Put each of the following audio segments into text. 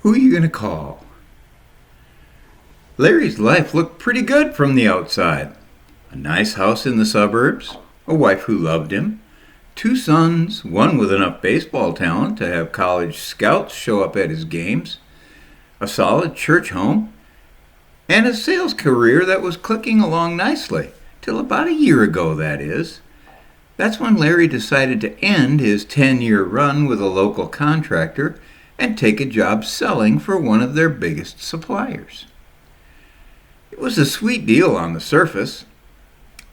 Who are you going to call? Larry's life looked pretty good from the outside. A nice house in the suburbs, a wife who loved him, 2 sons, one with enough baseball talent to have college scouts show up at his games, a solid church home, and a sales career that was clicking along nicely, till about a year ago, that is. That's when Larry decided to end his 10-year run with a local contractor and take a job selling for one of their biggest suppliers. It was a sweet deal on the surface.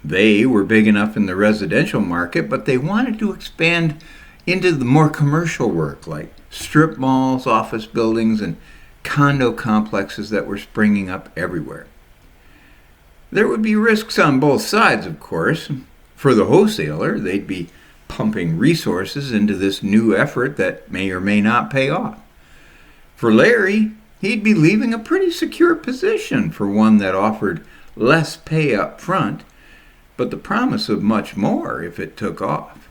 They were big enough in the residential market, but they wanted to expand into the more commercial work, like strip malls, office buildings, and condo complexes that were springing up everywhere. There would be risks on both sides, of course. For the wholesaler, they'd be pumping resources into this new effort that may or may not pay off. For Larry, he'd be leaving a pretty secure position for one that offered less pay up front, but the promise of much more if it took off.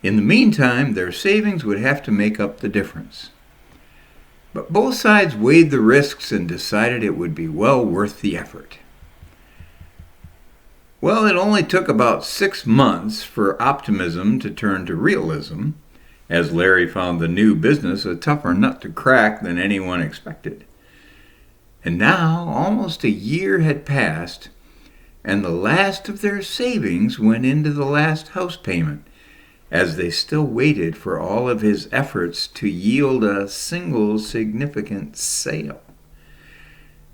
In the meantime, their savings would have to make up the difference. But both sides weighed the risks and decided it would be well worth the effort. Well, it only took about 6 months for optimism to turn to realism, as Larry found the new business a tougher nut to crack than anyone expected. And now, almost a year had passed, and the last of their savings went into the last house payment, as they still waited for all of his efforts to yield a single significant sale.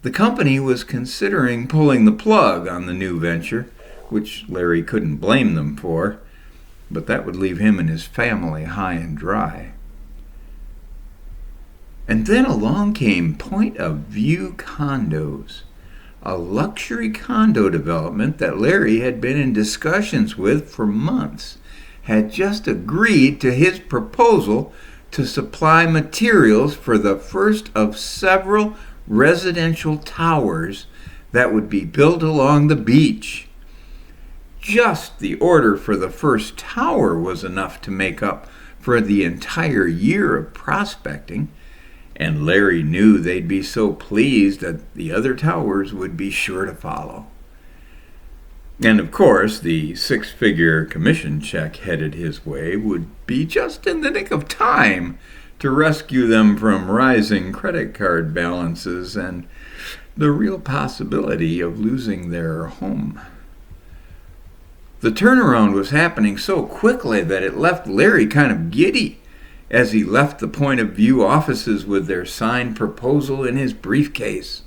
The company was considering pulling the plug on the new venture, which Larry couldn't blame them for, but that would leave him and his family high and dry. And then along came Point of View Condos, a luxury condo development that Larry had been in discussions with for months, had just agreed to his proposal to supply materials for the first of several residential towers that would be built along the beach. Just the order for the first tower was enough to make up for the entire year of prospecting, and Larry knew they'd be so pleased that the other towers would be sure to follow. And of course, the 6-figure commission check headed his way would be just in the nick of time to rescue them from rising credit card balances and the real possibility of losing their home. The turnaround was happening so quickly that it left Larry kind of giddy as he left the Point of View offices with their signed proposal in his briefcase.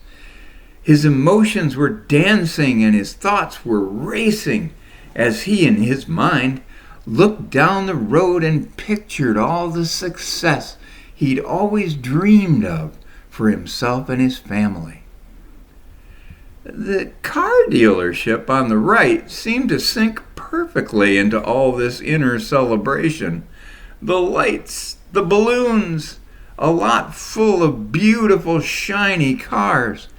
His emotions were dancing and his thoughts were racing as he, in his mind, looked down the road and pictured all the success he'd always dreamed of for himself and his family. The car dealership on the right seemed to sink perfectly into all this inner celebration. The lights, the balloons, a lot full of beautiful, shiny cars,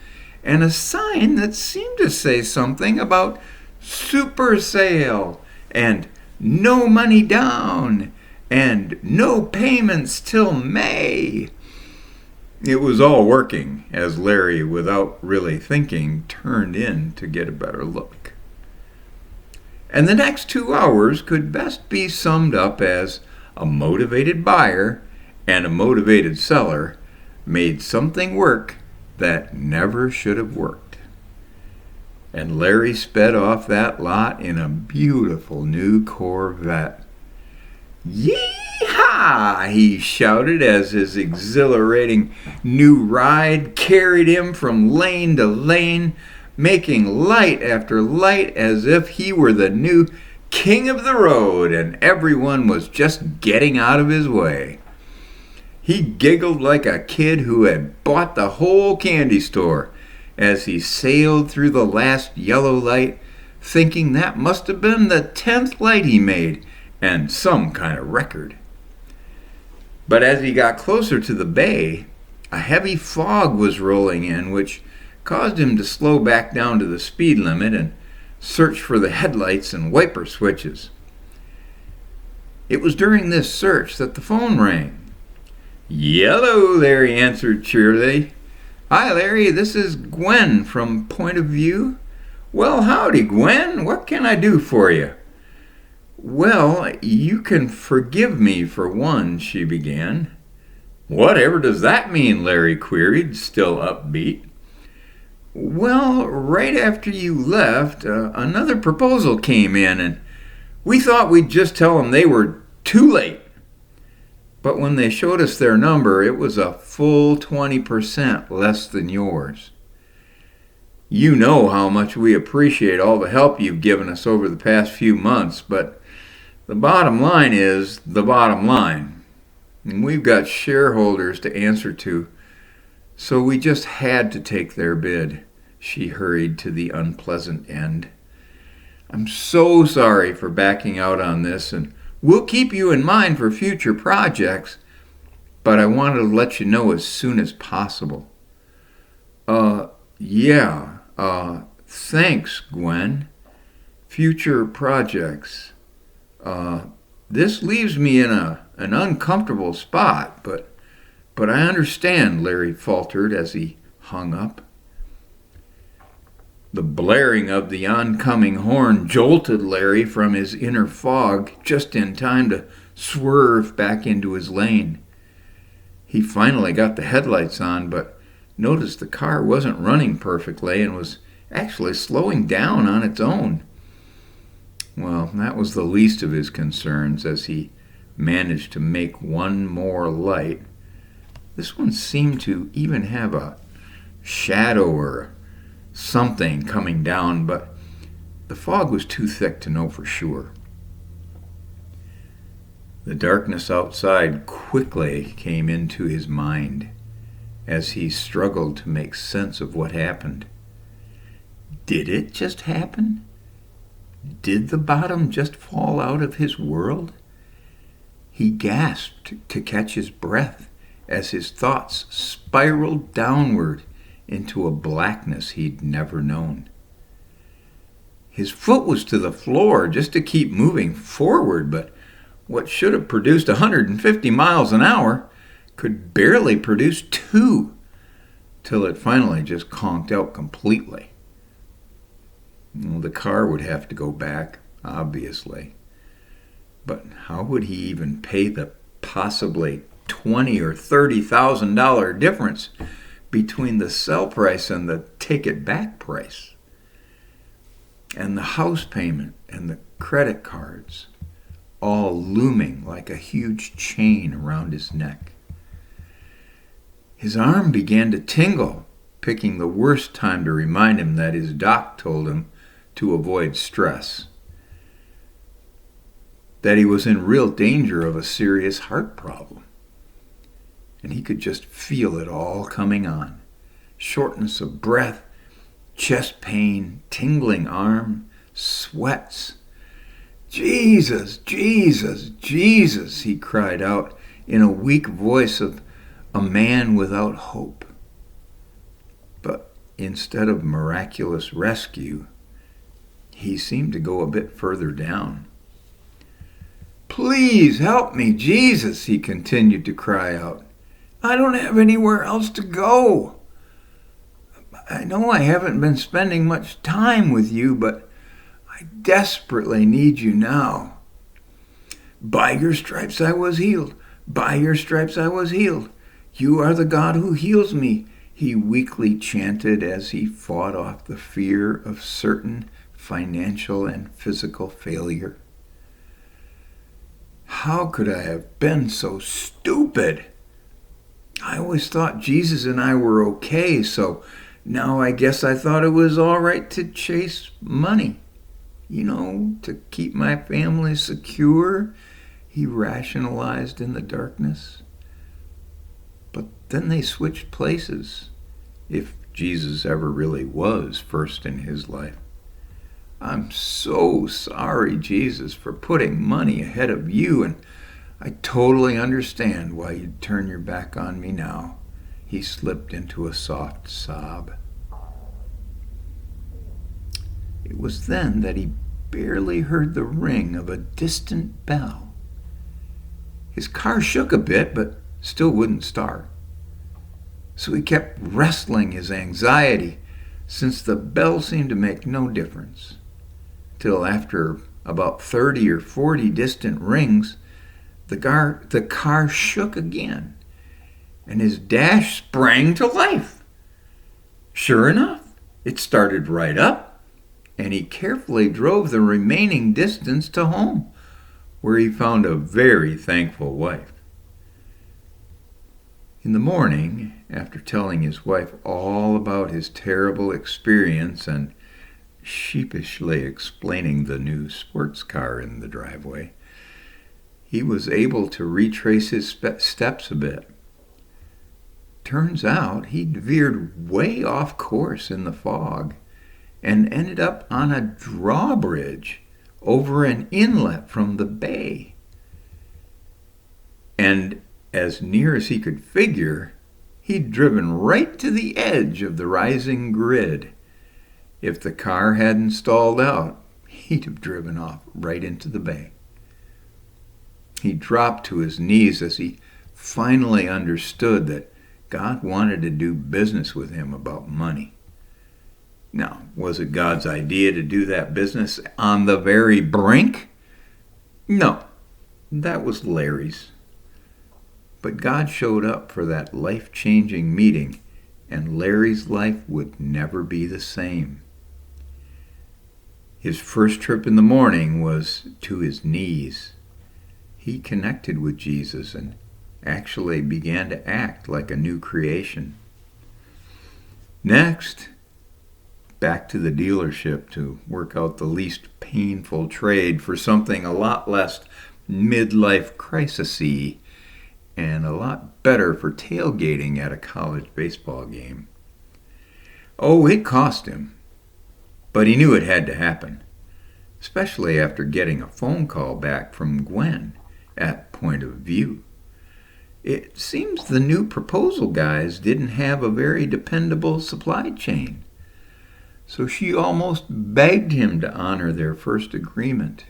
and a sign that seemed to say something about super sale and no money down and no payments till May. It was all working as Larry, without really thinking, turned in to get a better look. And the next 2 hours could best be summed up as a motivated buyer and a motivated seller made something work that never should have worked. And Larry sped off that lot in a beautiful new Corvette. Yee-haw! He shouted as his exhilarating new ride carried him from lane to lane, making light after light as if he were the new king of the road and everyone was just getting out of his way. He giggled like a kid who had bought the whole candy store as he sailed through the last yellow light, thinking that must have been the 10th light he made and some kind of record. But as he got closer to the bay, a heavy fog was rolling in, which caused him to slow back down to the speed limit and search for the headlights and wiper switches. It was during this search that the phone rang. Yellow, Larry answered cheerily. Hi, Larry, this is Gwen from Point of View. Well, howdy, Gwen. What can I do for you? Well, you can forgive me for one, she began. Whatever does that mean? Larry queried, still upbeat. Well, right after you left, another proposal came in, and we thought we'd just tell them they were too late. But when they showed us their number, it was a full 20% less than yours. You know how much we appreciate all the help you've given us over the past few months, but the bottom line is the bottom line. And we've got shareholders to answer to, so we just had to take their bid. She hurried to the unpleasant end. I'm so sorry for backing out on this, and we'll keep you in mind for future projects, but I wanted to let you know as soon as possible. Thanks, Gwen. Future projects. This leaves me in an uncomfortable spot, but I understand, Larry faltered as he hung up. The blaring of the oncoming horn jolted Larry from his inner fog just in time to swerve back into his lane. He finally got the headlights on, but noticed the car wasn't running perfectly and was actually slowing down on its own. Well, that was the least of his concerns as he managed to make one more light. This one seemed to even have a shadow or something coming down, but the fog was too thick to know for sure. The darkness outside quickly came into his mind as he struggled to make sense of what happened. Did it just happen? Did the bottom just fall out of his world? He gasped to catch his breath as his thoughts spiraled downward into a blackness he'd never known. His foot was to the floor just to keep moving forward, but what should have produced 150 miles an hour could barely produce 2, till it finally just conked out completely. Well, the car would have to go back, obviously. But how would he even pay the possibly $20,000 or $30,000 difference between the sell price and the take-it-back price? And the house payment and the credit cards, all looming like a huge chain around his neck. His arm began to tingle, picking the worst time to remind him that his doc told him to avoid stress, that he was in real danger of a serious heart problem. And he could just feel it all coming on. Shortness of breath, chest pain, tingling arm, sweats. Jesus, Jesus, Jesus, he cried out in a weak voice of a man without hope. But instead of miraculous rescue, he seemed to go a bit further down. Please help me, Jesus, he continued to cry out. I don't have anywhere else to go. I know I haven't been spending much time with you, but I desperately need you now. By your stripes I was healed. By your stripes I was healed. You are the God who heals me, he weakly chanted as he fought off the fear of certain financial and physical failure. How could I have been so stupid? I always thought Jesus and I were okay, so now I guess I thought it was all right to chase money. To keep my family secure, he rationalized in the darkness. But then they switched places, if Jesus ever really was first in his life. I'm so sorry, Jesus, for putting money ahead of you, and I totally understand why you'd turn your back on me now. He slipped into a soft sob. It was then that he barely heard the ring of a distant bell. His car shook a bit, but still wouldn't start. So he kept wrestling his anxiety, since the bell seemed to make no difference, till after about 30 or 40 distant rings, the car shook again, and his dash sprang to life. Sure enough, it started right up, and he carefully drove the remaining distance to home, where he found a very thankful wife. In the morning, after telling his wife all about his terrible experience and sheepishly explaining the new sports car in the driveway, he was able to retrace his steps a bit. Turns out he'd veered way off course in the fog and ended up on a drawbridge over an inlet from the bay. And as near as he could figure, he'd driven right to the edge of the rising grid. If the car hadn't stalled out, he'd have driven off right into the bay. He dropped to his knees as he finally understood that God wanted to do business with him about money. Now, was it God's idea to do that business on the very brink? No, that was Larry's. But God showed up for that life-changing meeting, and Larry's life would never be the same. His first trip in the morning was to his knees. He connected with Jesus and actually began to act like a new creation. Next, back to the dealership to work out the least painful trade for something a lot less midlife crisis-y and a lot better for tailgating at a college baseball game. Oh, it cost him, but he knew it had to happen, especially after getting a phone call back from Gwen at Point of View. It seems the new proposal guys didn't have a very dependable supply chain, so she almost begged him to honor their first agreement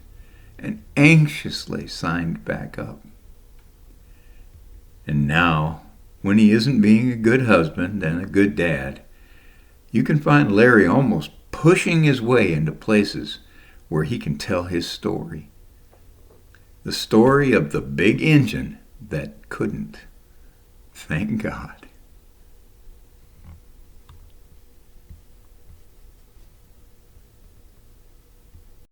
and anxiously signed back up. And now, when he isn't being a good husband and a good dad, you can find Larry almost pushing his way into places where he can tell his story. The story of the big engine that couldn't. Thank God.